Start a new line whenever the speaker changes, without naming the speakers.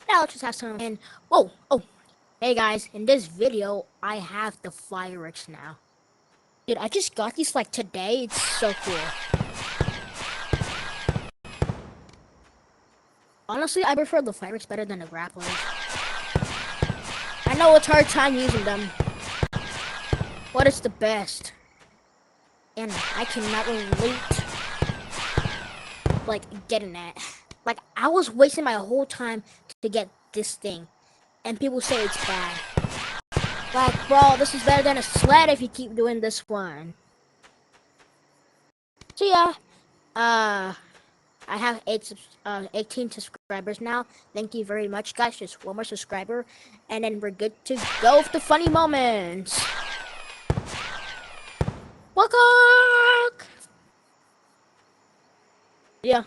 Now let's just have some. And whoa, oh, hey guys! In this video, I have the fireworks now. Dude, I just got these like today. It's so cool. Honestly, I prefer the fireworks better than the grapplers. I know it's hard time using them, but it's the best. And I cannot relate, like, getting that. Like, I was wasting my whole time to get this thing, and people say it's bad. Like, bro, this is better than a sled if you keep doing this one. So yeah, I have 18 subscribers now. Thank you very much, guys. Just one more subscriber, and then we're good to go with the funny moments. Welcome! Yeah.